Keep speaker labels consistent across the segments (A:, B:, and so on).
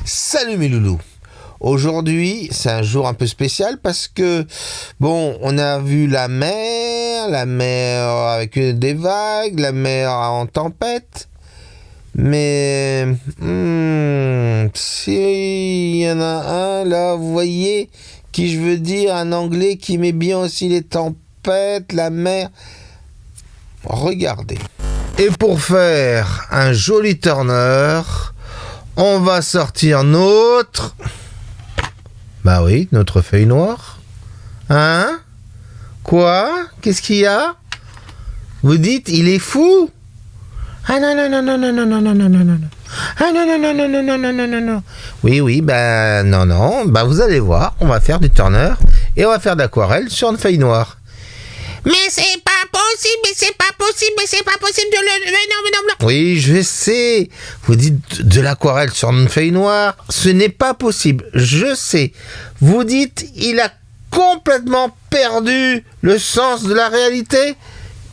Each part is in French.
A: Salut mes loulous. Aujourd'hui, c'est un jour un peu spécial parce que, bon, on a vu la mer avec des vagues, la mer en tempête. Mais, s'il y en a un là, vous voyez, qui je veux dire, un anglais qui met bien aussi les tempêtes, la mer. Regardez. Et pour faire un joli turner, on va sortir notre... Bah oui, notre feuille noire. Hein? Quoi? Qu'est-ce qu'il y a? Vous dites, il est fou? Ah non, non, non, non, non, non, non, non, non, non, non. Ah non, non, non, non, non, non, non, non, non, non. Oui, ben non, non. Ben vous allez voir, on va faire du turner et on va faire d'aquarelle sur une feuille noire.
B: Mais c'est pas possible, mais c'est pas possible, mais c'est pas possible de le... Mais non.
A: Oui, je sais. Vous dites de l'aquarelle sur une feuille noire. Ce n'est pas possible. Je sais. Vous dites, il a complètement perdu le sens de la réalité.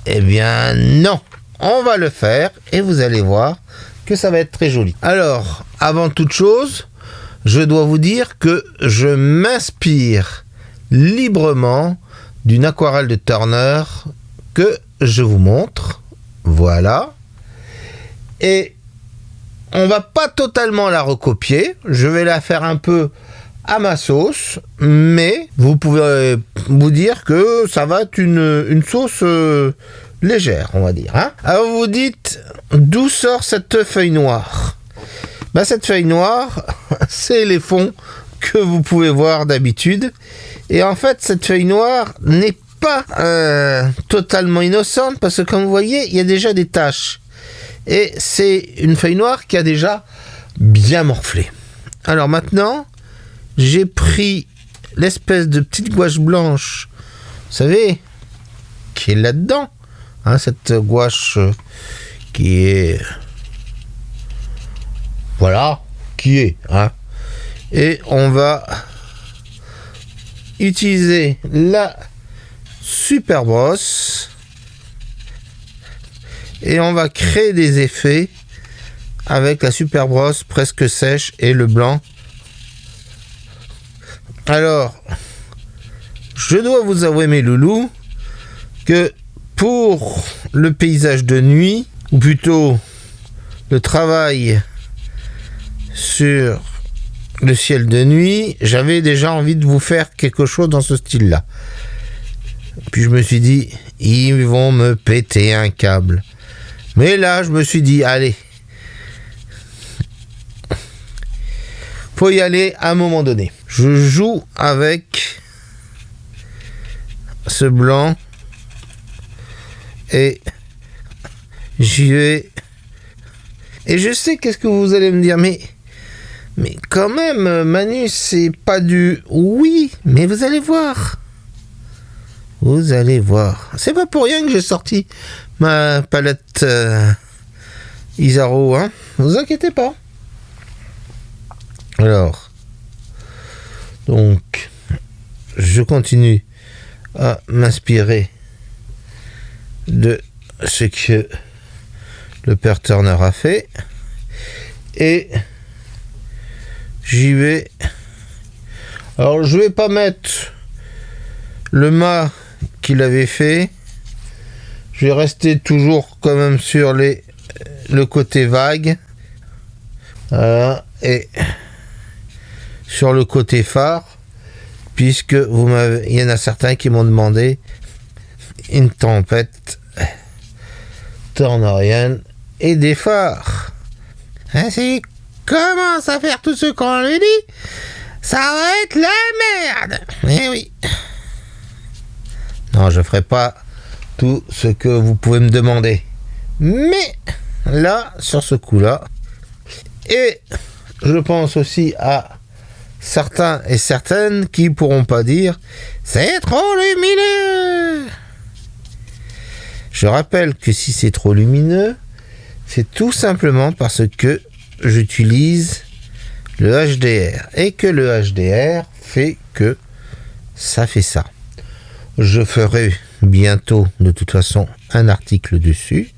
A: Eh bien, non. On va le faire et vous allez voir que ça va être très joli. Alors, avant toute chose, je dois vous dire que je m'inspire librement d'une aquarelle de Turner que je vous montre. Voilà. Et on va pas totalement la recopier. Je vais la faire un peu à ma sauce. Mais vous pouvez vous dire que ça va être une sauce légère, on va dire. Hein. Alors vous dites, d'où sort cette feuille noire? Ben, cette feuille noire, c'est les fonds que vous pouvez voir d'habitude. Et en fait, cette feuille noire n'est pas totalement innocente parce que comme vous voyez, il y a déjà des taches. Et c'est une feuille noire qui a déjà bien morflé. Alors maintenant, j'ai pris l'espèce de petite gouache blanche, vous savez, qui est là-dedans. Hein, cette gouache qui est... Voilà, qui est... Hein. Et on va utiliser la super brosse et on va créer des effets avec la super brosse presque sèche et le blanc. Alors, je dois vous avouer mes loulous que pour le paysage de nuit, ou plutôt le travail sur le ciel de nuit, j'avais déjà envie de vous faire quelque chose dans ce style-là. Puis je me suis dit, ils vont me péter un câble. Mais là, je me suis dit, allez, faut y aller à un moment donné. Je joue avec ce blanc et j'y vais. Et je sais qu'est-ce que vous allez me dire, mais quand même, Manu, c'est pas du... Oui, mais vous allez voir. Vous allez voir. C'est pas pour rien que j'ai sorti ma palette Isaro, hein. Vous inquiétez pas. Alors, donc, je continue à m'inspirer de ce que le père Turner a fait. Et j'y vais. Alors, je vais pas mettre le mât qu'il avait fait. Je vais rester toujours quand même sur le côté vague. Voilà. Et sur le côté phare, puisque il y en a certains qui m'ont demandé une tempête turnerienne et des phares. Hein, c'est commence à faire tout ce qu'on lui dit, ça va être la merde. Eh oui. Non, je ferai pas tout ce que vous pouvez me demander. Mais là, sur ce coup-là, et je pense aussi à certains et certaines qui pourront pas dire c'est trop lumineux. Je rappelle que si c'est trop lumineux, c'est tout simplement parce que j'utilise le HDR et que le HDR fait que ça fait ça. Je ferai bientôt de toute façon un article dessus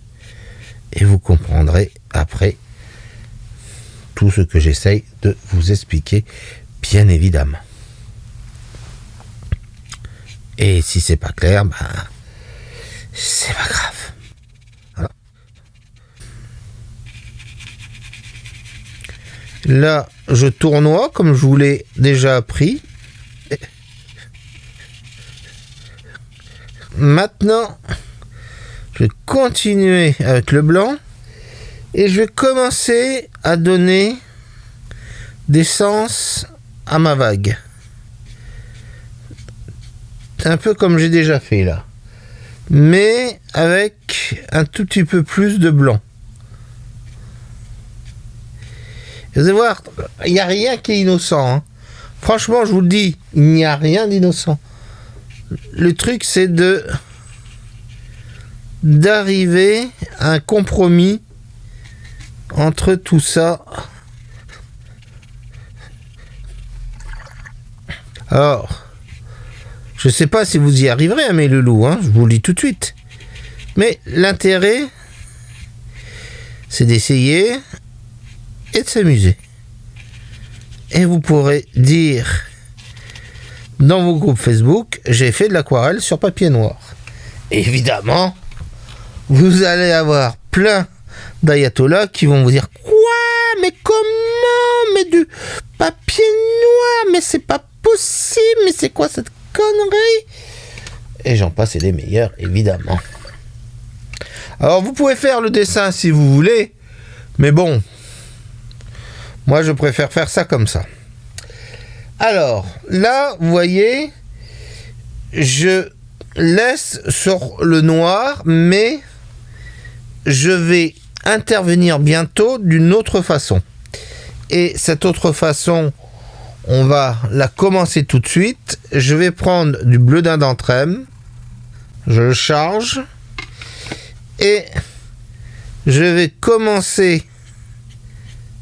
A: et vous comprendrez après tout ce que j'essaye de vous expliquer, bien évidemment. Et si c'est pas clair, c'est pas grave. Voilà. Là, je tournoie comme je vous l'ai déjà appris. Maintenant, je vais continuer avec le blanc et je vais commencer à donner des sens à ma vague. Un peu comme j'ai déjà fait là, mais avec un tout petit peu plus de blanc. Vous allez voir, il n'y a rien qui est innocent, hein. Franchement, je vous le dis, il n'y a rien d'innocent. Le truc, c'est d'arriver à un compromis entre tout ça. Alors, je ne sais pas si vous y arriverez, hein, mes loulous, hein, je vous le dis tout de suite. Mais l'intérêt, c'est d'essayer et de s'amuser. Et vous pourrez dire dans vos groupes Facebook, j'ai fait de l'aquarelle sur papier noir. Évidemment, vous allez avoir plein d'ayatollahs qui vont vous dire quoi, mais comment, mais du papier noir, mais c'est pas possible, mais c'est quoi cette connerie? Et j'en passe et les meilleurs, évidemment. Alors vous pouvez faire le dessin si vous voulez, mais bon, moi je préfère faire ça comme ça. Alors là, vous voyez, je laisse sur le noir, mais je vais intervenir bientôt d'une autre façon. Et cette autre façon, on va la commencer tout de suite. Je vais prendre du bleu d'Indentrem, je le charge et je vais commencer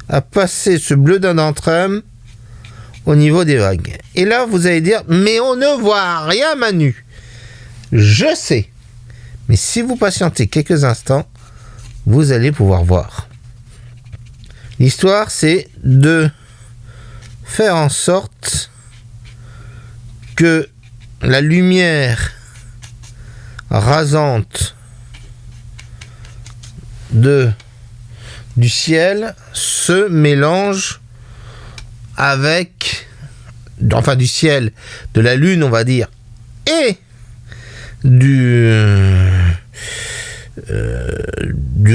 A: à passer ce bleu d'Indentrem au niveau des vagues. Et là, vous allez dire, mais on ne voit rien, Manu. Je sais. Mais si vous patientez quelques instants, vous allez pouvoir voir. L'histoire, c'est de faire en sorte que la lumière rasante du ciel se mélange avec, enfin du ciel, de la lune, on va dire, et du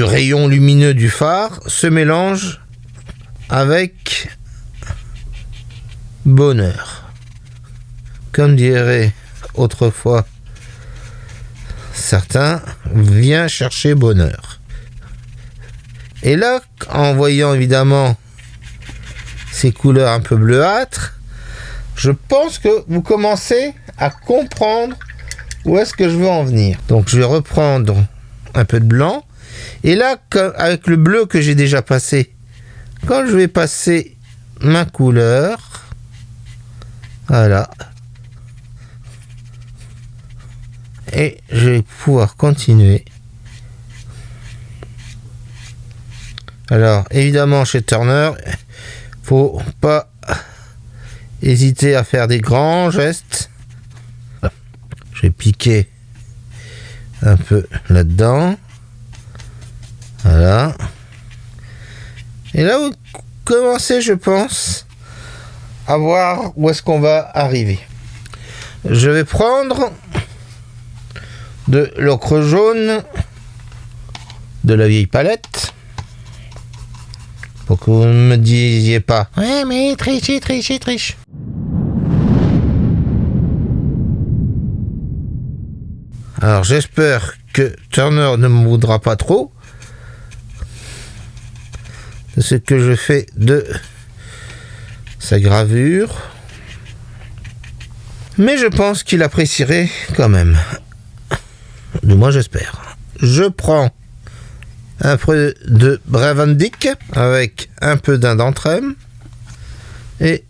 A: rayon lumineux du phare se mélange avec bonheur. Comme dirait autrefois certains, viens chercher bonheur. Et là, en voyant évidemment ces couleurs un peu bleuâtres, je pense que vous commencez à comprendre où est-ce que je veux en venir. Donc je vais reprendre un peu de blanc. Et là, avec le bleu que j'ai déjà passé, quand je vais passer ma couleur, voilà. Et je vais pouvoir continuer. Alors, évidemment, chez Turner, faut pas hésiter à faire des grands gestes. Je vais piquer un peu là-dedans. Voilà. Et là, vous commencez, je pense, à voir où est-ce qu'on va arriver. Je vais prendre de l'ocre jaune de la vieille palette pour que vous ne me disiez pas « Ouais, mais triche. » Alors, j'espère que Turner ne me voudra pas trop de ce que je fais de sa gravure. Mais je pense qu'il apprécierait quand même. Du moins, j'espère. Je prends un peu de Bravendick avec un peu d'Indentrem et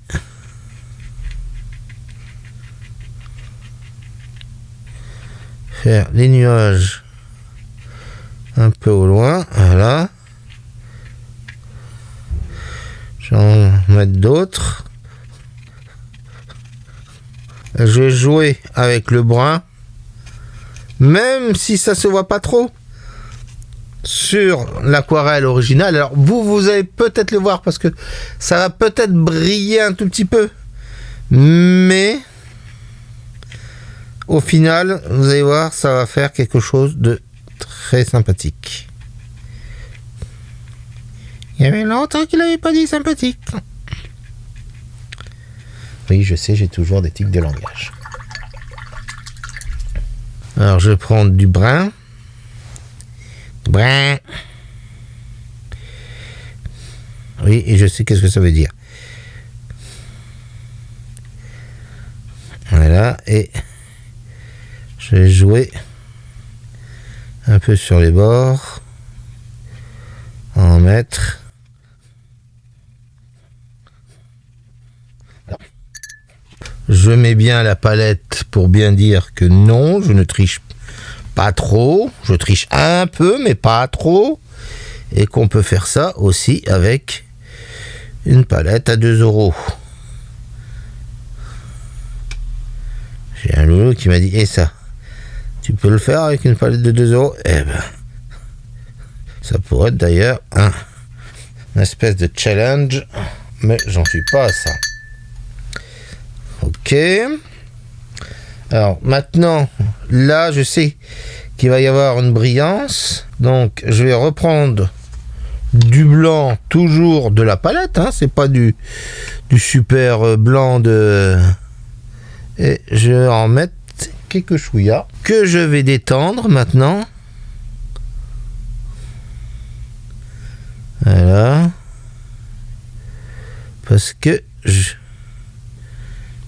A: faire les nuages un peu au loin, voilà. Je vais en mettre d'autres. Je vais jouer avec le brun, même si ça se voit pas trop sur l'aquarelle originale. Alors vous allez peut-être le voir parce que ça va peut-être briller un tout petit peu, mais au final vous allez voir, ça va faire quelque chose de très sympathique. Il y avait longtemps qu'il n'avait pas dit sympathique. Oui, je sais, j'ai toujours des tics de langage. Alors je vais prendre du brun. Brun. Oui, et je sais qu'est-ce que ça veut dire. Voilà, et je vais jouer un peu sur les bords. En mettre. Je mets bien la palette pour bien dire que non, je ne triche pas trop. Je triche un peu, mais pas trop. Et qu'on peut faire ça aussi avec une palette à 2 €. J'ai un loulou qui m'a dit, et ça, tu peux le faire avec une palette de 2 €? Eh ben, ça pourrait être d'ailleurs une espèce de challenge, mais j'en suis pas à ça. Ok. Alors maintenant, là, je sais qu'il va y avoir une brillance. Donc, je vais reprendre du blanc, toujours de la palette. Hein, c'est pas du super blanc de... Et je vais en mettre quelques chouïas que je vais détendre maintenant. Voilà. Parce que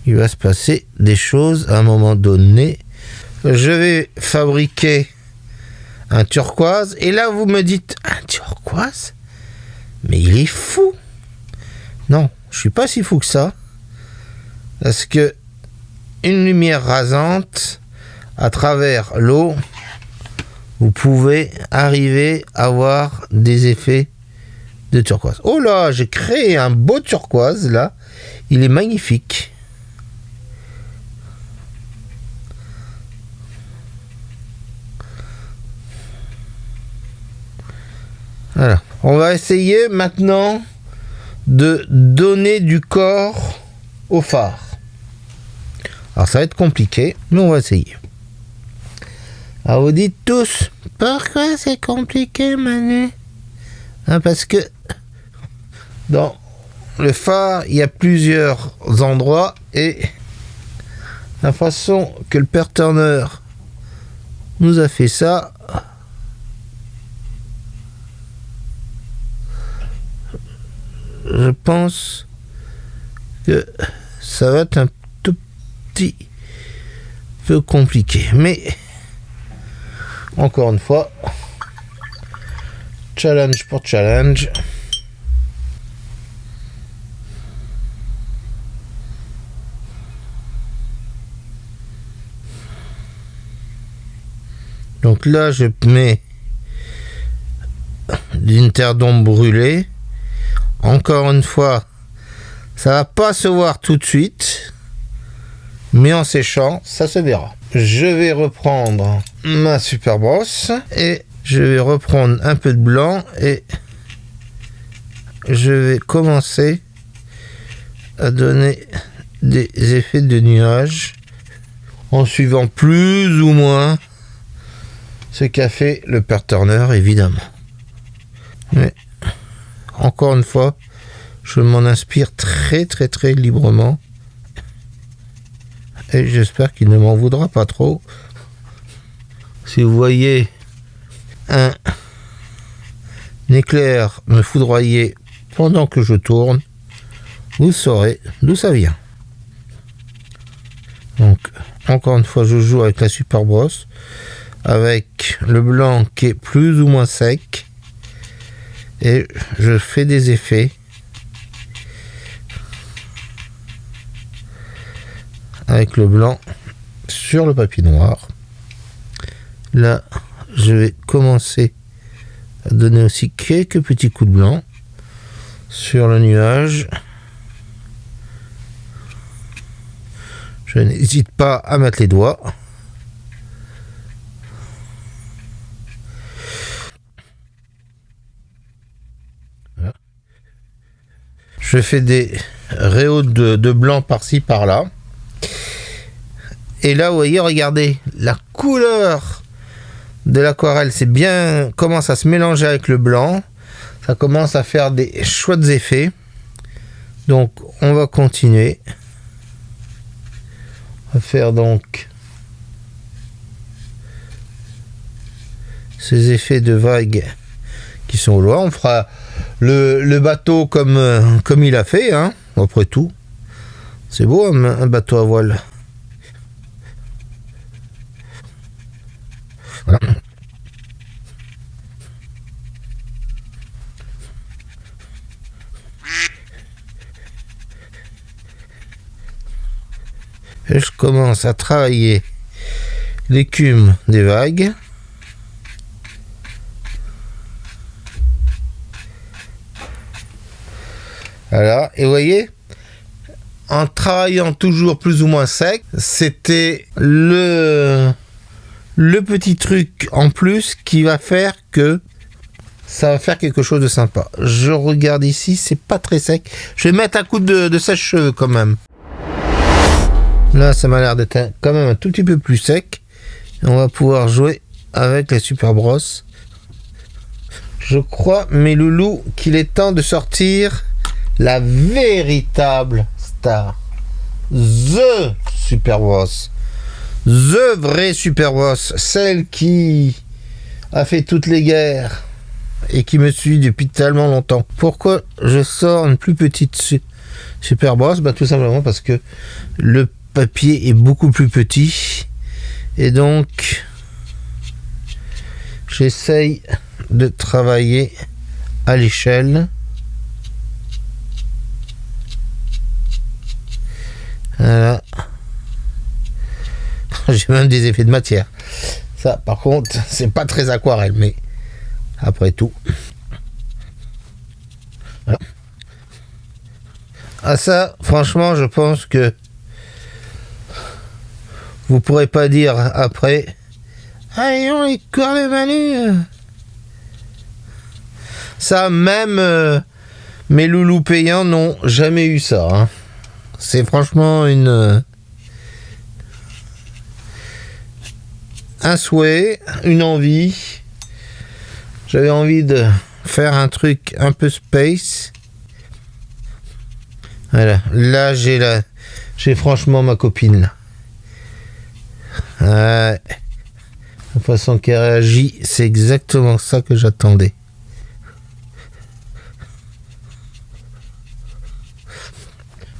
A: il va se passer des choses à un moment donné. Je vais fabriquer un turquoise. Et là, vous me dites, un turquoise? Mais il est fou. Non, je suis pas si fou que ça. Parce que une lumière rasante à travers l'eau, vous pouvez arriver à avoir des effets de turquoise. Oh là, j'ai créé un beau turquoise là. Il est magnifique. Voilà. On va essayer maintenant de donner du corps au phare. Alors ça va être compliqué, mais on va essayer. Alors vous dites tous, pourquoi c'est compliqué, Manu? Parce que dans le phare, il y a plusieurs endroits et la façon que le père Turner nous a fait ça, je pense que ça va être un tout petit peu compliqué. Mais encore une fois, challenge pour challenge. Donc là, je mets une terre d'ombre brûlée. Encore une fois, ça va pas se voir tout de suite, mais en séchant, ça se verra. Je vais reprendre ma super brosse et je vais reprendre un peu de blanc et je vais commencer à donner des effets de nuages en suivant plus ou moins ce qu'a fait le père Turner, évidemment. Mais encore une fois, je m'en inspire très très très librement et j'espère qu'il ne m'en voudra pas trop. Si vous voyez un éclair me foudroyer pendant que je tourne, vous saurez d'où ça vient. Donc, encore une fois, je joue avec la super brosse, avec le blanc qui est plus ou moins sec, et je fais des effets avec le blanc sur le papier noir. Là, je vais commencer à donner aussi quelques petits coups de blanc sur sur le nuage. Je n'hésite pas à mettre les doigts. Voilà. Je fais des rayons de blanc par-ci par-là. Et là, vous voyez, regardez, la couleur de l'aquarelle, c'est bien, commence à se mélanger avec le blanc. Ça commence à faire des chouettes effets. Donc, on va continuer. On va faire donc ces effets de vagues qui sont au loin. On fera le bateau comme il a fait, hein, après tout. C'est beau, un bateau à voile. Voilà. Et je commence à travailler l'écume des vagues. Voilà, et vous voyez, en travaillant toujours plus ou moins sec, c'était le petit truc en plus qui va faire que ça va faire quelque chose de sympa. Je regarde ici, c'est pas très sec. Je vais mettre un coup de sèche-cheveux quand même. Là, ça m'a l'air d'être quand même un tout petit peu plus sec. Et on va pouvoir jouer avec la super brosse. Je crois, mes loulous, qu'il est temps de sortir la véritable star. The Super Brosse. The vraie Super Brosse. Celle qui a fait toutes les guerres et qui me suit depuis tellement longtemps. Pourquoi je sors une plus petite Super Brosse? Tout simplement parce que le papier est beaucoup plus petit et donc j'essaye de travailler à l'échelle. Voilà. J'ai même des effets de matière. Ça, par contre, c'est pas très aquarelle, mais après tout. Voilà. Ah ça, franchement, je pense que vous pourrez pas dire après. Allez, on les corps les Manu. Ça, même mes loulous payants n'ont jamais eu ça. Hein. C'est franchement un souhait, une envie. J'avais envie de faire un truc un peu space. Voilà, là j'ai franchement ma copine là. Ouais. La façon qu'elle réagit, c'est exactement ça que j'attendais.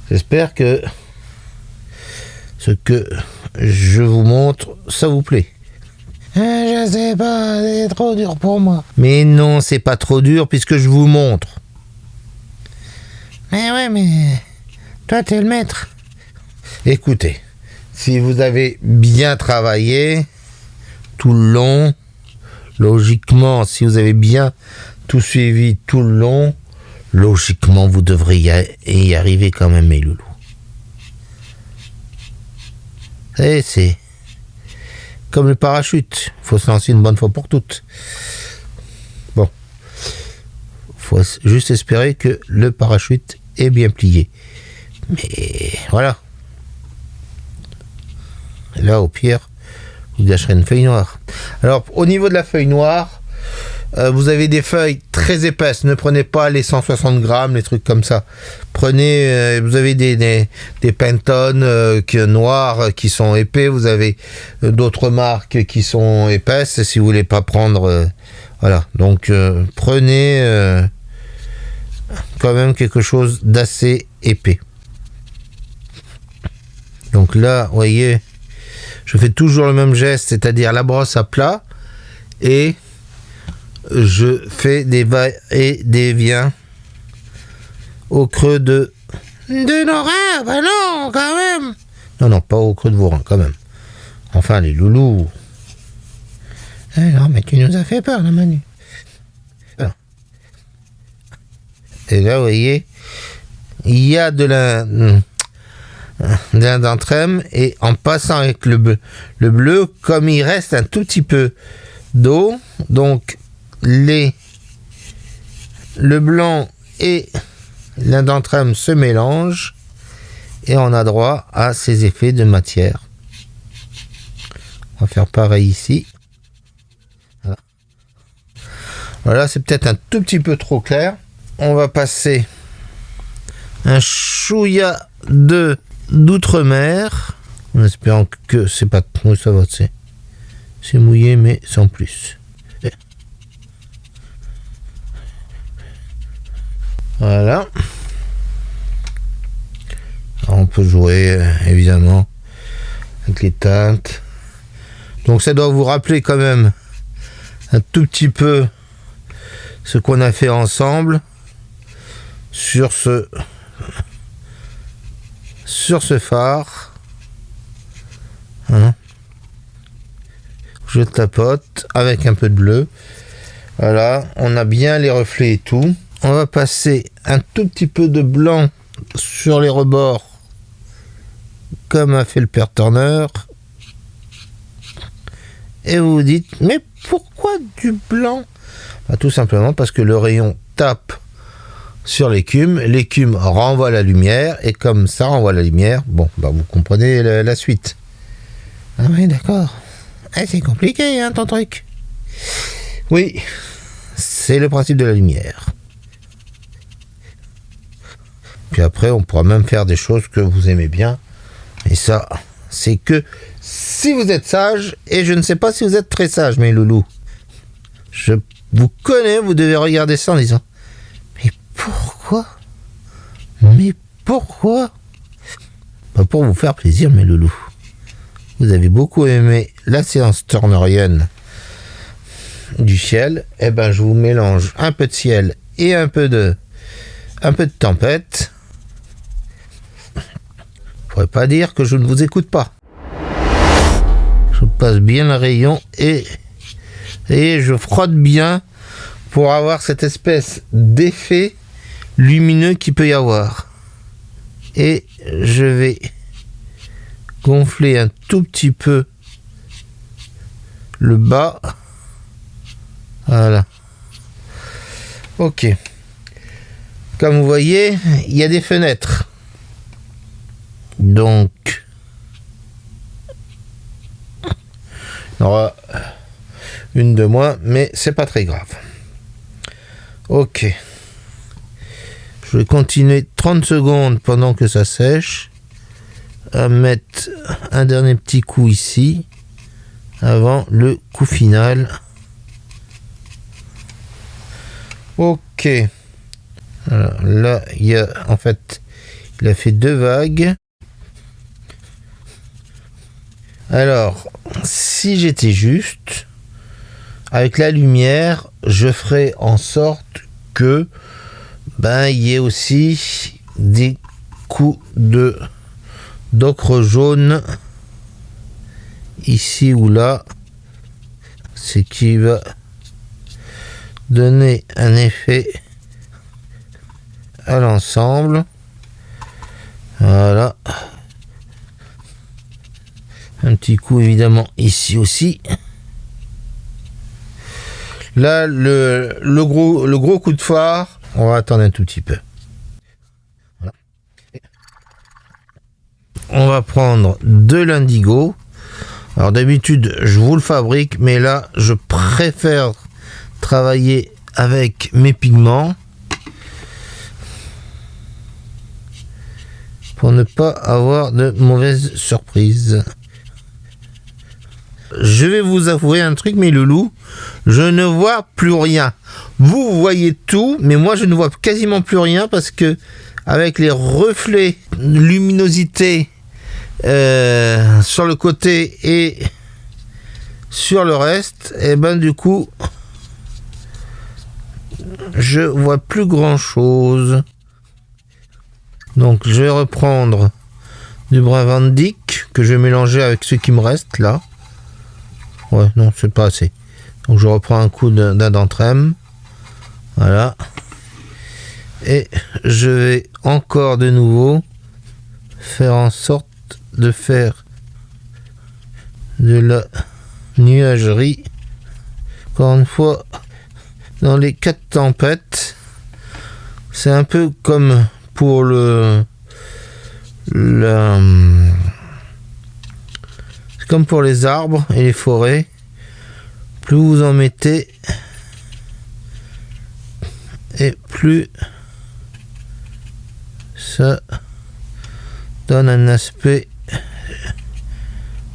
A: J'espère que ce que je vous montre, ça vous plaît. Je sais pas, c'est trop dur pour moi. Mais non, c'est pas trop dur puisque je vous montre. Mais ouais, mais toi t'es le maître. Écoutez, si vous avez bien travaillé tout le long, logiquement, si vous avez bien tout suivi tout le long, logiquement, vous devriez y arriver quand même, mes loulous. Et c'est comme le parachute. Il faut se lancer une bonne fois pour toutes. Bon. Il faut juste espérer que le parachute est bien plié. Mais voilà. Et là, au pire, vous gâcherez une feuille noire. Alors, au niveau de la feuille noire, vous avez des feuilles très épaisses. Ne prenez pas les 160 grammes, les trucs comme ça. Prenez, vous avez des Pantone noirs qui sont épais. Vous avez d'autres marques qui sont épaisses. Si vous voulez pas prendre, voilà. Donc prenez quand même quelque chose d'assez épais. Donc là, vous voyez, je fais toujours le même geste, c'est-à-dire la brosse à plat et je fais des va-et-vient au creux de nos reins. Ben non, quand même. Non, pas au creux de vos reins, quand même. Enfin, les loulous. Non, mais tu nous as fait peur, la Manu. Alors. Et là, vous voyez, il y a de l'indanthrème, et en passant avec le bleu, comme il reste un tout petit peu d'eau, donc le blanc et l'indanthrème se mélangent et on a droit à ces effets de matière. On va faire pareil ici. Voilà, c'est peut-être un tout petit peu trop clair. On va passer un chouïa d'outre-mer, en espérant que c'est pas trop, ça va, c'est mouillé mais sans plus. Voilà. Alors on peut jouer évidemment avec les teintes. Donc ça doit vous rappeler quand même un tout petit peu ce qu'on a fait ensemble sur ce phare. Hein. Je tapote avec un peu de bleu. Voilà, on a bien les reflets et tout. On va passer un tout petit peu de blanc sur les rebords, comme a fait le père Turner. Et vous vous dites, mais pourquoi du blanc? Bah, tout simplement parce que le rayon tape sur l'écume renvoie la lumière, et comme ça renvoie la lumière, bon, bah vous comprenez la suite. Ah oui, d'accord. C'est compliqué, hein, ton truc. Oui, c'est le principe de la lumière. Puis après, on pourra même faire des choses que vous aimez bien. Et ça, c'est que si vous êtes sage, et je ne sais pas si vous êtes très sage, mes loulous. Je vous connais, vous devez regarder ça en disant, mais pourquoi? Mais pourquoi? Pas pour vous faire plaisir, mes loulous. Vous avez beaucoup aimé la séance turnerienne du ciel. Eh ben, je vous mélange un peu de ciel et un peu de tempête. Je pourrais pas dire que je ne vous écoute pas. Je passe bien le rayon et je frotte bien pour avoir cette espèce d'effet lumineux qu'il peut y avoir. Et je vais gonfler un tout petit peu le bas. Voilà. Ok. Comme vous voyez, il y a des fenêtres. Donc, il y en aura une de moins, mais c'est pas très grave. Ok. Je vais continuer 30 secondes pendant que ça sèche, à mettre un dernier petit coup ici, avant le coup final. Ok. Alors là, il y a, en fait, il a fait 2 vagues. Alors, si j'étais juste, avec la lumière, je ferais en sorte que, il y ait aussi des coups d'ocre jaune ici ou là, ce qui va donner un effet à l'ensemble. Voilà. Un petit coup évidemment ici aussi. Là, le gros coup de phare, on va attendre un tout petit peu. Voilà. On va prendre de l'indigo. Alors d'habitude, je vous le fabrique, mais là, je préfère travailler avec mes pigments pour ne pas avoir de mauvaises surprises. Je vais vous avouer un truc, mes loulous, je ne vois plus rien. Vous voyez tout, mais moi je ne vois quasiment plus rien parce que avec les reflets, luminosité sur le côté et sur le reste, et du coup, je vois plus grand chose. Donc je vais reprendre du brun Van Dyck que je vais mélanger avec ce qui me reste là. Ouais, non, c'est pas assez. Donc je reprends un coup d'indanthrème. Voilà. Et je vais encore de nouveau faire en sorte de faire de la nuagerie. Encore une fois, dans les 4 tempêtes, c'est un peu comme pour c'est comme pour les arbres et les forêts. Plus vous en mettez, et plus ça donne un aspect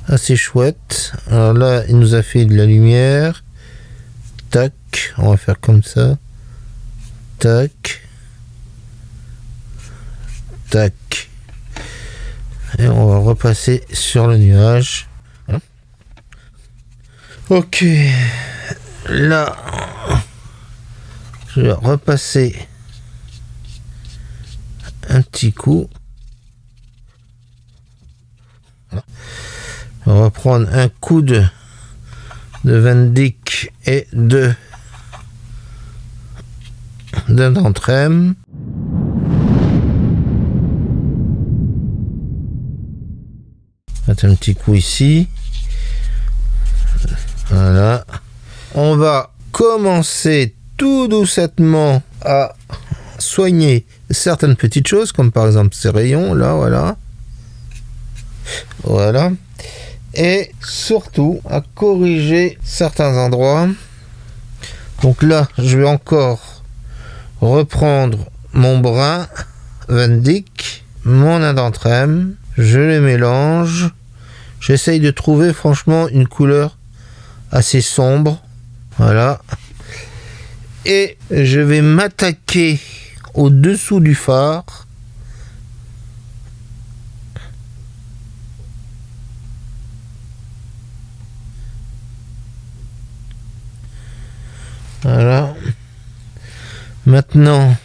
A: assez chouette. Alors là, il nous a fait de la lumière. Tac, on va faire comme ça. Tac. Tac. Et on va repasser sur le nuage. Ok. Là, je vais repasser un petit coup. On va prendre un coup de Van Dyck et d'un d'entrem. Mettre un petit coup ici. Voilà. On va commencer tout doucement à soigner certaines petites choses, comme par exemple ces rayons là, voilà. Voilà. Et surtout à corriger certains endroits. Donc là, je vais encore reprendre mon brun Van Dyck, mon indanthrème, je les mélange. J'essaye de trouver franchement une couleur assez sombre. Voilà. Et je vais m'attaquer au-dessous du phare. Voilà. Maintenant,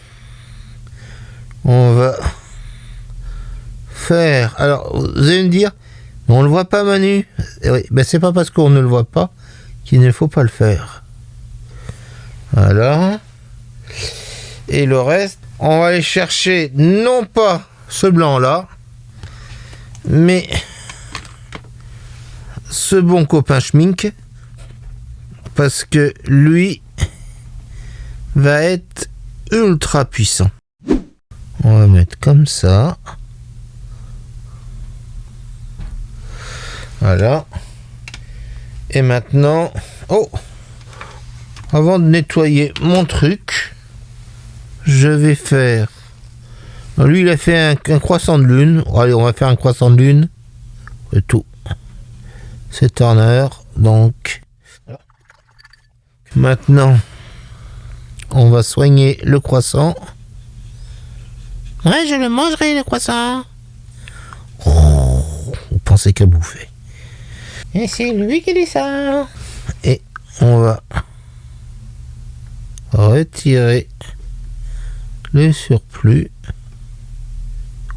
A: on va faire... Alors, vous allez me dire, on le voit pas, Manu. Et oui, ben c'est pas parce qu'on ne le voit pas qu'il ne faut pas le faire. Voilà. Et le reste, on va aller chercher non pas ce blanc-là, mais ce bon copain Schmink, parce que lui va être ultra puissant. On va mettre comme ça. Voilà. Et maintenant, avant de nettoyer mon truc, je vais faire... Lui, il a fait un croissant de lune. Allez, on va faire un croissant de lune. Et tout. C'est Turner. Donc, maintenant, on va soigner le croissant.
B: Ouais, je le mangerai, le croissant.
A: Vous pensez qu'à bouffer.
B: Et c'est lui qui dit ça.
A: Et on va retirer le surplus.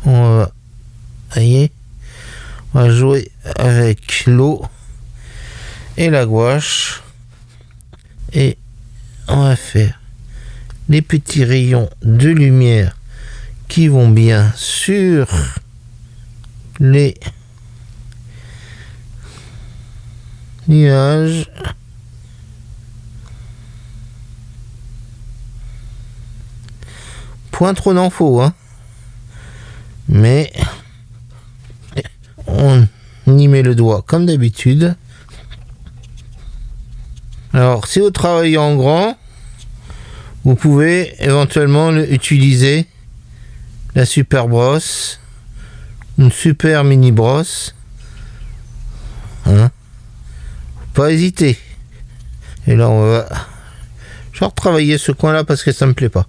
A: On va, voyez, on va jouer avec l'eau et la gouache. Et on va faire les petits rayons de lumière qui vont bien sur les nuages. Point trop n'en faut, hein. Mais on y met le doigt comme d'habitude. Alors, si vous travaillez en grand, vous pouvez éventuellement utiliser la super brosse, une super mini brosse. Hein? Pas hésiter. Et là, on va... Je vais retravailler ce coin-là parce que ça me plaît pas.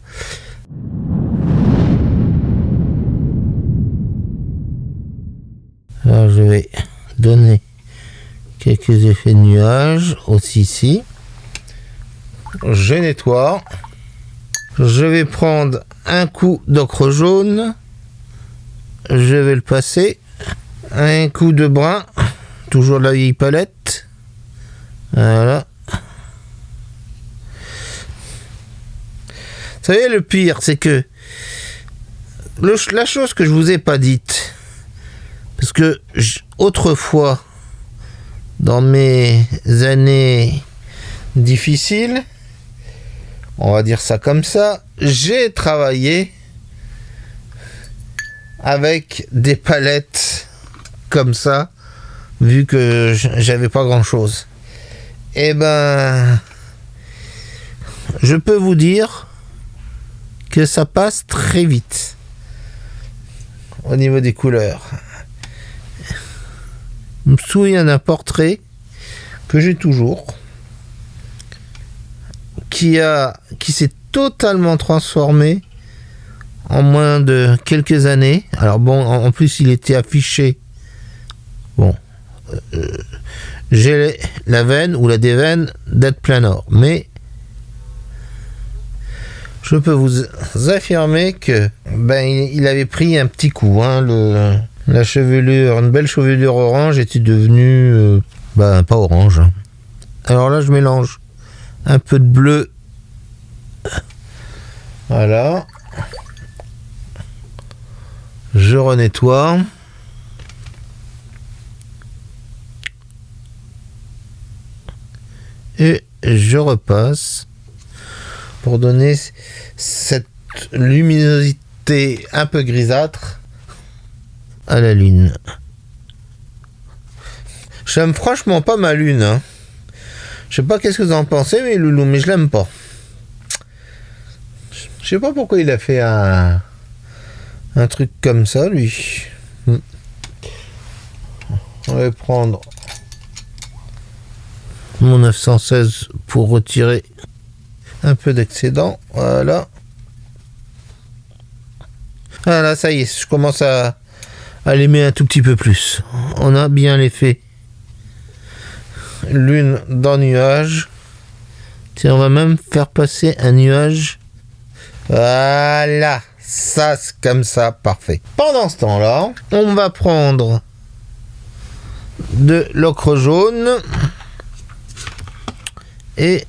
A: Alors, je vais donner quelques effets de nuages aussi ici. Je nettoie. Je vais prendre un coup d'ocre jaune. Je vais le passer. Un coup de brun. Toujours la vieille palette. Voilà. Vous savez, le pire, c'est que La chose que je vous ai pas dite, parce que autrefois, dans mes années difficiles, on va dire ça comme ça, j'ai travaillé avec des palettes comme ça, vu que j'avais pas grand chose. Eh ben, je peux vous dire que ça passe très vite au niveau des couleurs. Je me souviens d'un portrait que j'ai toujours, qui s'est totalement transformé en moins de quelques années. Alors bon, en plus il était affiché. Bon, j'ai la veine ou la déveine d'être plein nord, mais je peux vous affirmer que il avait pris un petit coup, hein, la chevelure, une belle chevelure orange était devenue pas orange. Alors là je mélange un peu de bleu, voilà, je renettoie. Et je repasse pour donner cette luminosité un peu grisâtre à la lune. J'aime franchement pas ma lune, hein. Je sais pas qu'est-ce que vous en pensez, mais loulou, mais je l'aime pas. Je sais pas pourquoi il a fait un truc comme ça, lui. On va prendre mon 916 pour retirer un peu d'excédent. Voilà. Voilà, ça y est, je commence à l'aimer un tout petit peu plus. On a bien l'effet lune dans nuage. Tiens, on va même faire passer un nuage. Voilà, ça c'est comme ça, parfait. Pendant ce temps-là, on va prendre de l'ocre jaune et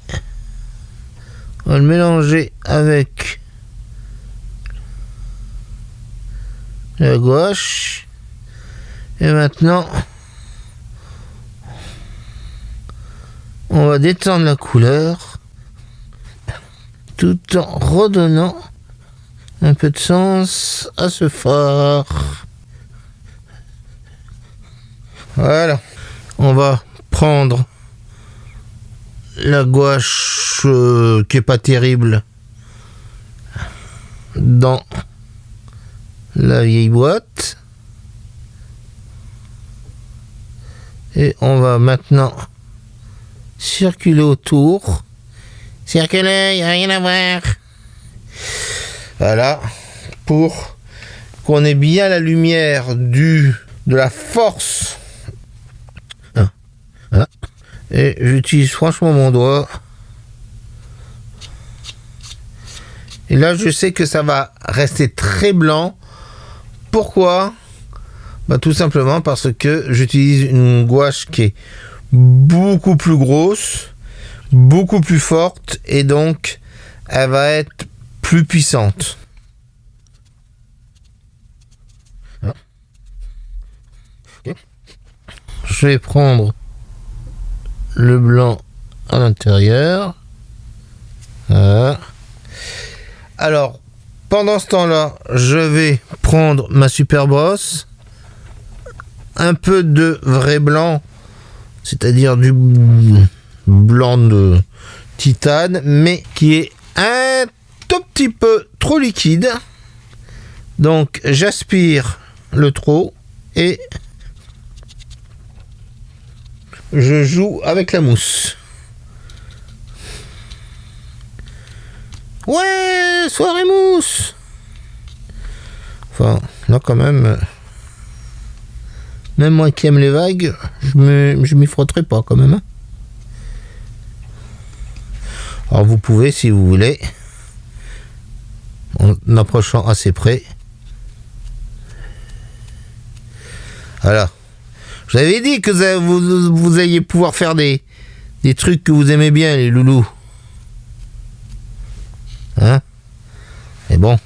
A: on va le mélanger avec la gouache. Et maintenant, on va détendre la couleur tout en redonnant un peu de sens à ce phare. Voilà. On va prendre la gouache qui est pas terrible dans la vieille boîte. Et on va maintenant circuler autour.
B: Circuler, y a rien à voir.
A: Voilà. Pour qu'on ait bien la lumière de la force. Voilà. Et j'utilise franchement mon doigt. Et là, je sais que ça va rester très blanc. Pourquoi ? Tout simplement parce que j'utilise une gouache qui est beaucoup plus grosse, beaucoup plus forte, et donc elle va être plus puissante. Je vais prendre le blanc à l'intérieur. Voilà. Alors, pendant ce temps-là, je vais prendre ma super brosse, un peu de vrai blanc, c'est-à-dire du blanc de titane, mais qui est un tout petit peu trop liquide. Donc, j'aspire le trop et je joue avec la mousse. Ouais, soirée mousse. Enfin, là quand même moi qui aime les vagues, je m'y frotterai pas quand même. Alors vous pouvez, si vous voulez, en approchant assez près. Voilà. Je vous avais dit que vous alliez pouvoir faire des trucs que vous aimez bien, les loulous. Hein? Et bon.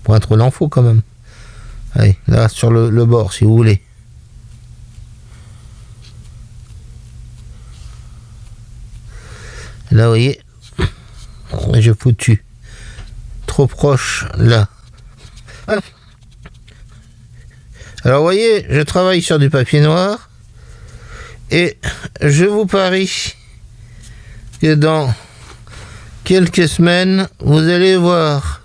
A: Pour être là, il faut quand même. Allez, là, sur le bord, si vous voulez. Là, vous voyez, j'ai foutu trop proche, là. Alors, vous voyez, je travaille sur du papier noir. Et je vous parie que dans quelques semaines, vous allez voir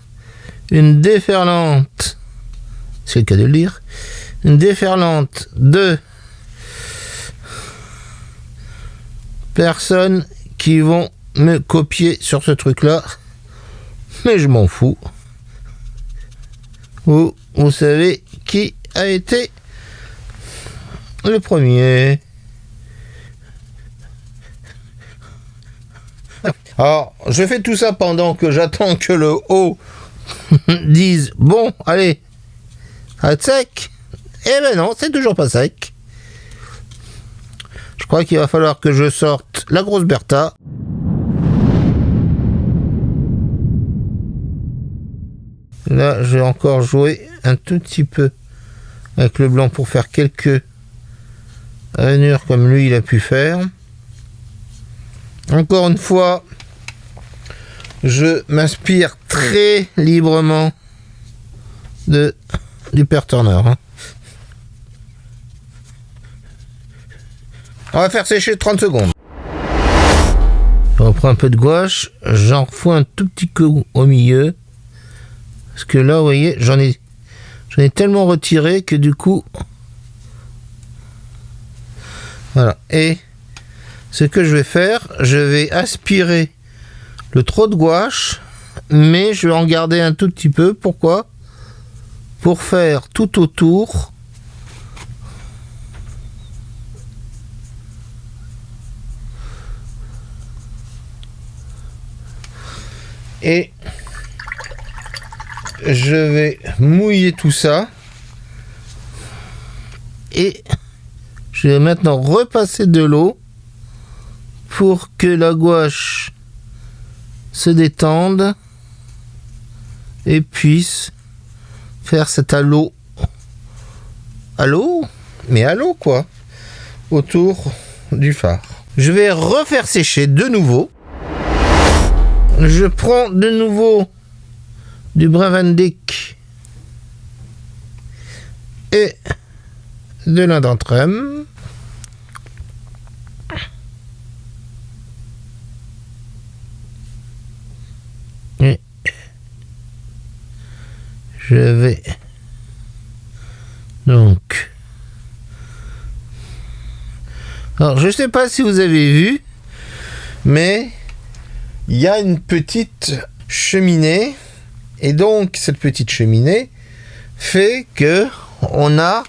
A: une déferlante, c'est le cas de le dire, une déferlante de personnes qui vont me copier sur ce truc-là. Mais je m'en fous. Vous savez qui a été le premier. Alors, je fais tout ça pendant que j'attends que le haut dise « Bon, allez, arrête sec ». Eh ben non, c'est toujours pas sec. Je crois qu'il va falloir que je sorte la grosse Bertha. Là, je vais encore jouer un tout petit peu avec le blanc pour faire quelques rainures comme lui, il a pu faire. Encore une fois, je m'inspire très librement du Père Turner. On va faire sécher 30 secondes. Je reprends un peu de gouache, j'en refous un tout petit coup au milieu. Parce que là, vous voyez, j'en ai tellement retiré que du coup... Voilà. Et ce que je vais faire, je vais aspirer le trop de gouache, mais je vais en garder un tout petit peu. Pourquoi ? Pour faire tout autour et je vais mouiller tout ça et je vais maintenant repasser de l'eau pour que la gouache se détende et puisse faire cet halo, mais halo quoi, autour du phare. Je vais refaire sécher de nouveau. Je prends de nouveau du Brun Van Dyck et de l'Indentrem. Et je vais donc... Alors, je ne sais pas si vous avez vu, mais il y a une petite cheminée. Et donc, cette petite cheminée fait que on a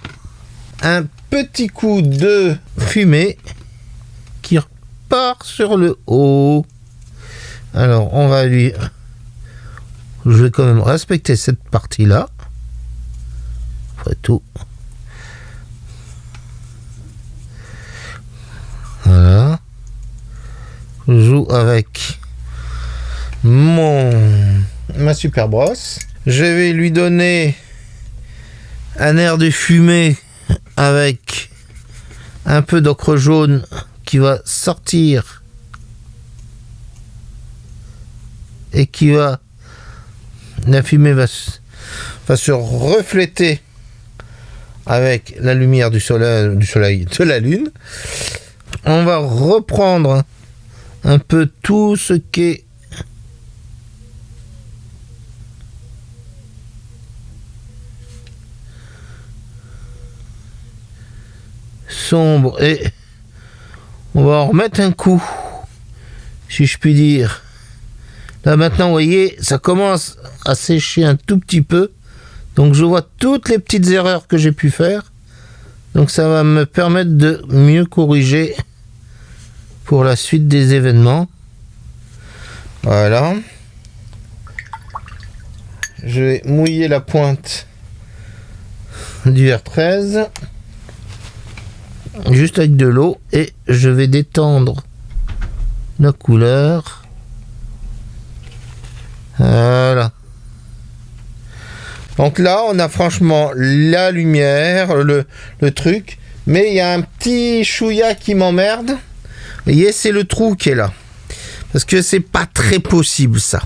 A: un petit coup de fumée qui repart sur le haut. Alors, on va lui... Je vais quand même respecter cette partie-là. Après tout. Voilà. Je joue avec ma super brosse. Je vais lui donner un air de fumée avec un peu d'ocre jaune qui va sortir et qui va... La fumée va se refléter avec la lumière du soleil, de la lune. On va reprendre un peu tout ce qui est sombre et on va en remettre un coup, si je puis dire. Là maintenant, vous voyez, ça commence à sécher un tout petit peu. Donc je vois toutes les petites erreurs que j'ai pu faire. Donc ça va me permettre de mieux corriger pour la suite des événements. Voilà. Je vais mouiller la pointe du R13. Juste avec de l'eau. Et je vais détendre la couleur. Voilà. Donc là, on a franchement la lumière, le truc, mais il y a un petit chouïa qui m'emmerde. Vous voyez, c'est le trou qui est là. Parce que c'est pas très possible, ça.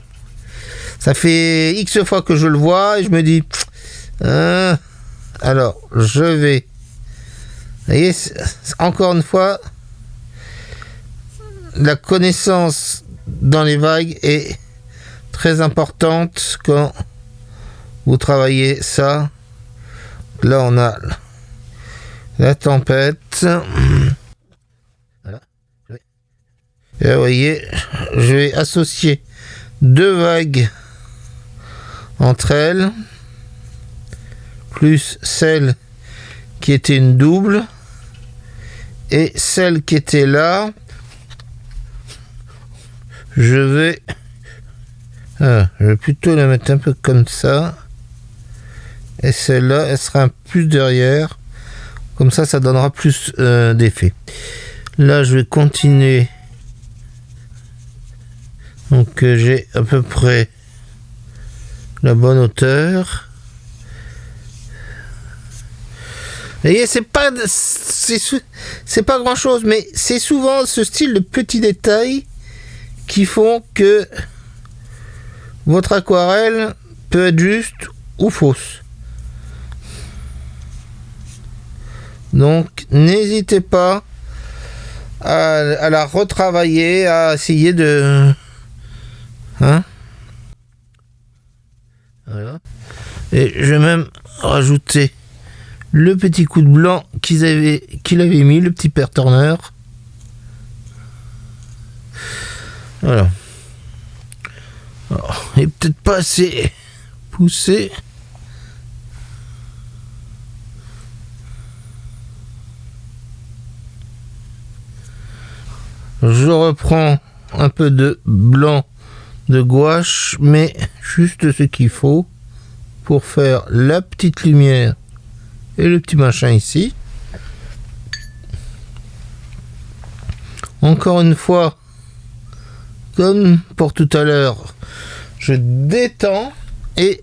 A: Ça fait X fois que je le vois et je me dis... alors, je vais... Vous voyez, encore une fois, la connaissance dans les vagues est très importante quand vous travaillez ça. Là, on a la tempête. Voilà. Et vous voyez, je vais associer 2 vagues entre elles, plus celle qui était une double, et celle qui était là, je vais plutôt la mettre un peu comme ça, et celle-là, elle sera un plus derrière, comme ça, ça donnera plus d'effet. Là, je vais continuer. Donc, j'ai à peu près la bonne hauteur. Vous voyez, c'est pas grand chose, mais c'est souvent ce style de petits détails qui font que votre aquarelle peut être juste ou fausse. Donc, n'hésitez pas à la retravailler, à essayer de... Hein? Voilà. Et je vais même rajouter le petit coup de blanc qu'il avait mis, le petit pair turner. Voilà. Alors, il est peut-être pas assez poussé. Je reprends un peu de blanc de gouache, mais juste ce qu'il faut pour faire la petite lumière et le petit machin ici. Encore une fois, comme pour tout à l'heure, je détends et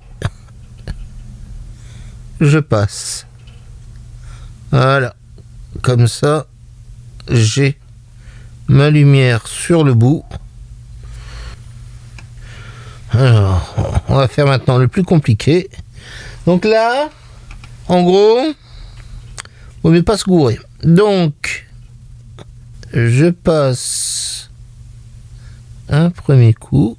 A: je passe. Voilà, comme ça, j'ai ma lumière sur le bout. Alors, on va faire maintenant le plus compliqué. Donc là, en gros, on ne veut pas se gourer. Donc, je passe un premier coup,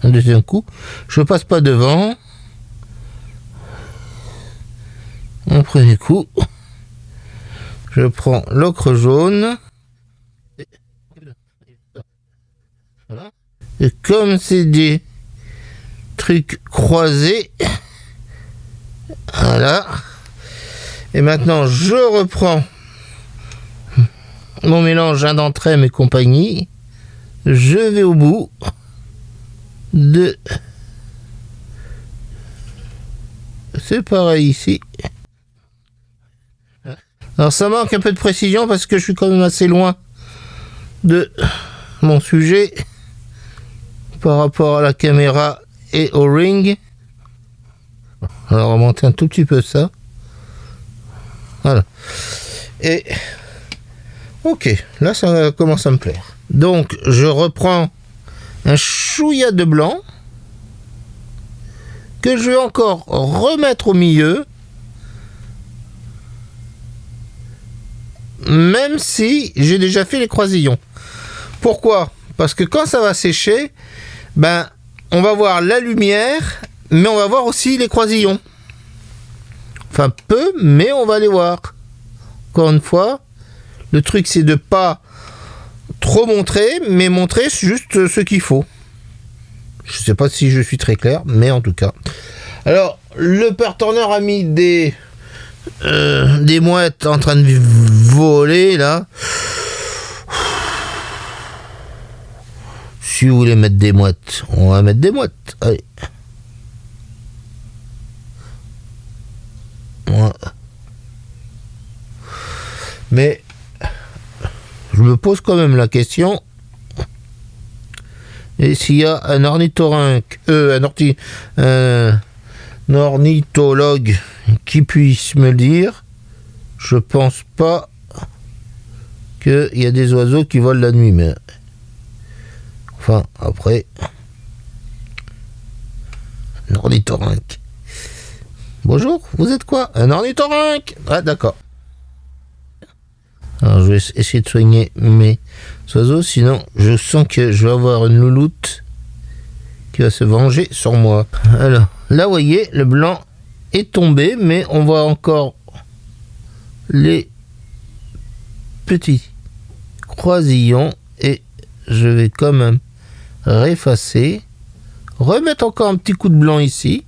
A: un deuxième coup. Je passe pas devant. Un premier coup. Je prends l'ocre jaune. Voilà. Et comme c'est des trucs croisés, voilà. Et maintenant, je reprends mon mélange Indentrem et compagnie. Je vais au bout de... C'est pareil ici. Alors ça manque un peu de précision parce que je suis quand même assez loin de mon sujet par rapport à la caméra et au ring. Alors on va monter un tout petit peu ça. Voilà. Et ok, là ça commence à me plaire. Donc je reprends un chouïa de blanc que je vais encore remettre au milieu, même si j'ai déjà fait les croisillons. Pourquoi? Parce que quand ça va sécher, ben on va voir la lumière, mais on va voir aussi les croisillons. Enfin peu, mais on va les voir. Encore une fois, le truc c'est de pas trop montrer, mais montrer juste ce qu'il faut. Je sais pas si je suis très clair, mais en tout cas. Alors, le pair turner a mis des mouettes en train de voler là. Si vous voulez mettre des mouettes, on va mettre des mouettes. Allez. Voilà. Mais je me pose quand même la question. Et s'il y a un ornithorynque, un ornithologue qui puisse me le dire. Je pense pas qu'il y a des oiseaux qui volent la nuit, mais enfin après, un ornithorynque. Bonjour, vous êtes quoi? Un ornithorynque? Ah d'accord. Alors je vais essayer de soigner mes oiseaux, sinon je sens que je vais avoir une louloute qui va se venger sur moi. Alors là vous voyez, le blanc est tombé, mais on voit encore les petits croisillons et je vais quand même réeffacer, remettre encore un petit coup de blanc ici.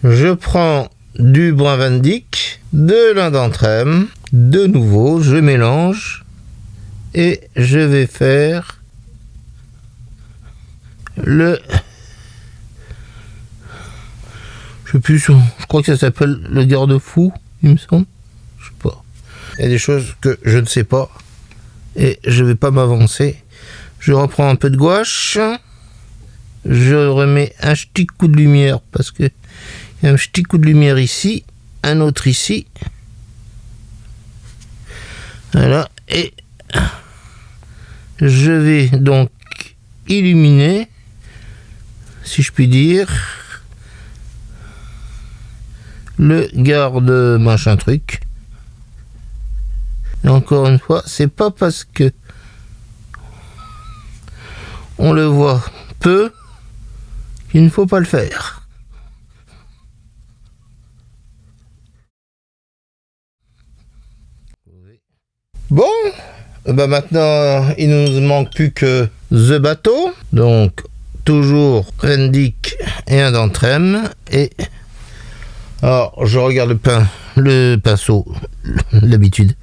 A: Je prends du brun vandyck, de l'indanthrème, de nouveau je mélange et je vais faire le, je sais plus, je crois que ça s'appelle le garde-fou, il me semble, je sais pas. Il y a des choses que je ne sais pas et je vais pas m'avancer. Je reprends un peu de gouache, je remets un petit coup de lumière parce que il y a un petit coup de lumière ici, un autre ici, voilà, et je vais donc illuminer, si je puis dire, le garde machin truc. Et encore une fois, c'est pas parce que on le voit peu qu'il ne faut pas le faire. Bon, bah maintenant il ne nous manque plus que The Bateau, donc toujours vandyck et indanthrème. Et alors je regarde le pinceau, l'habitude,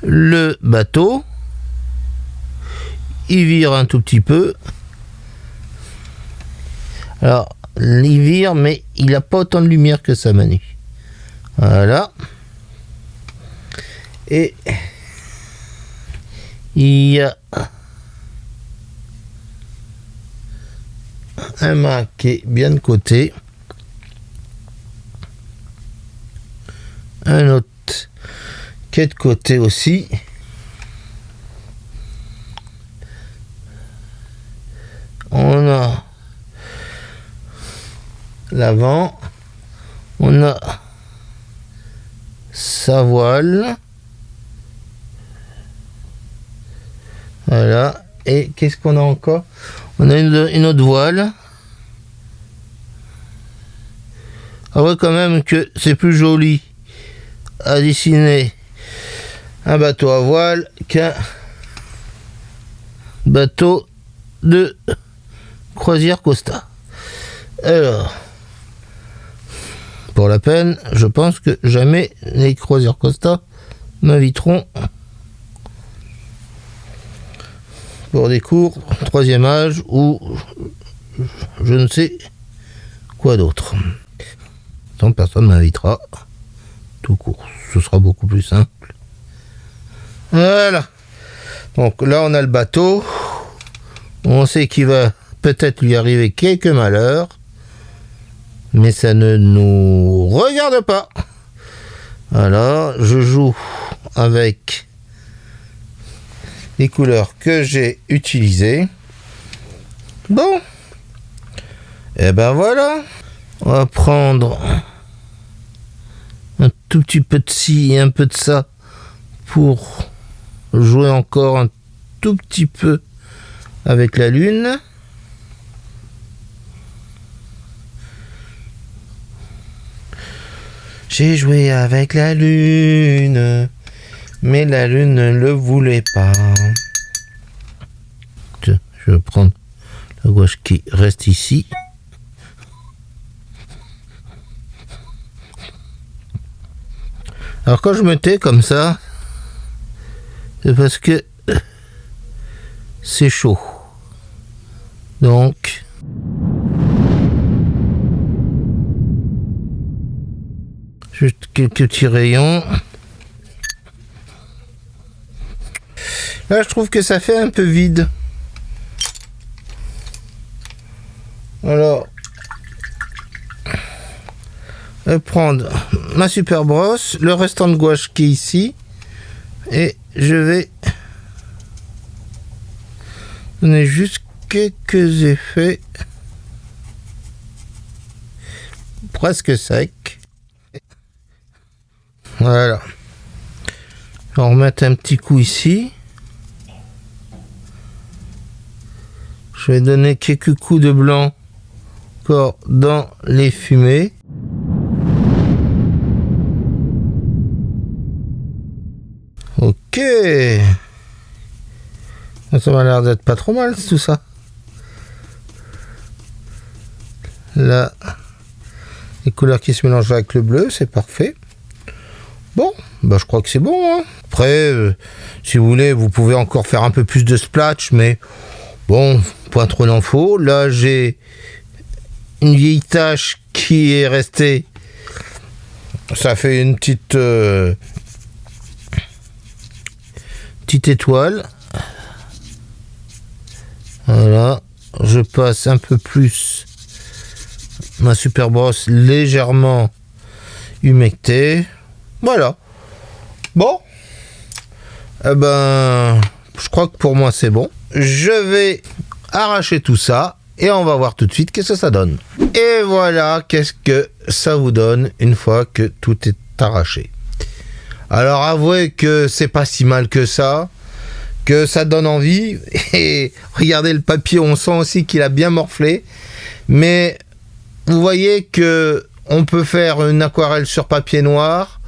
A: le bateau, il vire un tout petit peu. Alors il vire, mais il n'a pas autant de lumière que ça, Manu. Voilà. Et il y a un mât qui est bien de côté, un autre qui est de côté aussi. On a l'avant, on a sa voile. Voilà, et qu'est-ce qu'on a encore? On a une autre voile. Ah ouais, quand même que c'est plus joli à dessiner un bateau à voile qu'un bateau de croisière Costa. Alors, pour la peine, je pense que jamais les croisières Costa m'inviteront pour des cours 3e âge ou je ne sais quoi d'autre. Tant personne m'invitera tout court, ce sera beaucoup plus simple. Voilà, donc là on a le bateau, on sait qu'il va peut-être lui arriver quelques malheurs, mais ça ne nous regarde pas. Voilà, je joue avec les couleurs que j'ai utilisées. Bon, et ben voilà, on va prendre un tout petit peu de ci et un peu de ça pour jouer encore un tout petit peu avec la lune. J'ai joué avec la lune, mais la lune ne le voulait pas. Tiens, je vais prendre la gouache qui reste ici. Alors quand je me tais comme ça, c'est parce que c'est chaud. Donc juste quelques petits rayons. Là je trouve que ça fait un peu vide. Alors, je vais prendre ma super brosse, le restant de gouache qui est ici, et je vais donner juste quelques effets presque secs. Voilà. On va remettre un petit coup ici. Je vais donner quelques coups de blanc encore dans les fumées. Ok. Ça m'a l'air d'être pas trop mal tout ça. Là, les couleurs qui se mélangent avec le bleu, c'est parfait. Bon, bah je crois que c'est bon. Hein. Après, si vous voulez, vous pouvez encore faire un peu plus de splash, mais bon, point trop d'infos. Là, j'ai une vieille tache qui est restée. Ça fait une petite étoile. Voilà, je passe un peu plus ma super brosse légèrement humectée. Voilà. Bon. Eh ben, je crois que pour moi c'est bon. Je vais arracher tout ça et on va voir tout de suite qu'est-ce que ça donne. Et voilà, qu'est-ce que ça vous donne une fois que tout est arraché. Alors avouez que c'est pas si mal que ça donne envie. Et regardez le papier, on sent aussi qu'il a bien morflé. Mais vous voyez que on peut faire une aquarelle sur papier noir.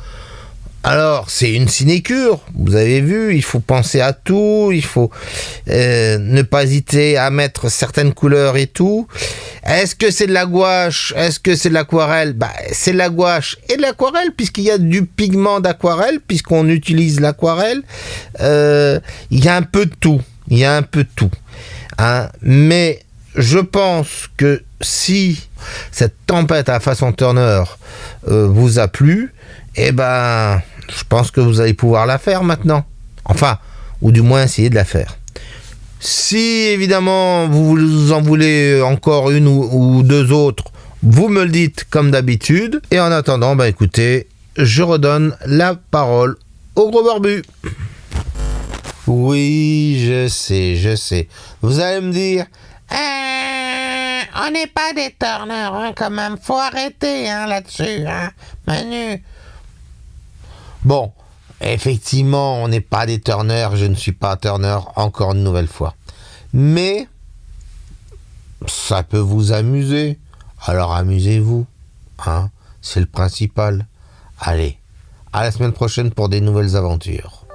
A: Alors, c'est une sinécure, vous avez vu, il faut penser à tout, il faut ne pas hésiter à mettre certaines couleurs et tout. Est-ce que c'est de la gouache? Est-ce que c'est de l'aquarelle? Bah, c'est de la gouache et de l'aquarelle, puisqu'il y a du pigment d'aquarelle, puisqu'on utilise l'aquarelle. Il y a un peu de tout, Hein. Mais je pense que si cette tempête à façon Turner vous a plu, eh ben, je pense que vous allez pouvoir la faire maintenant. Enfin, ou du moins essayer de la faire. Si évidemment vous en voulez encore une ou deux autres, vous me le dites comme d'habitude. Et en attendant, bah écoutez, je redonne la parole au gros barbu. Oui, je sais. Vous allez me dire,
B: On n'est pas des Turner, hein, quand même. Faut arrêter, hein, là-dessus, hein, Manu.
A: bon, effectivement, on n'est pas des Turner, je ne suis pas Turner encore une nouvelle fois. Mais ça peut vous amuser. Alors amusez-vous, hein, c'est le principal. Allez, à la semaine prochaine pour des nouvelles aventures.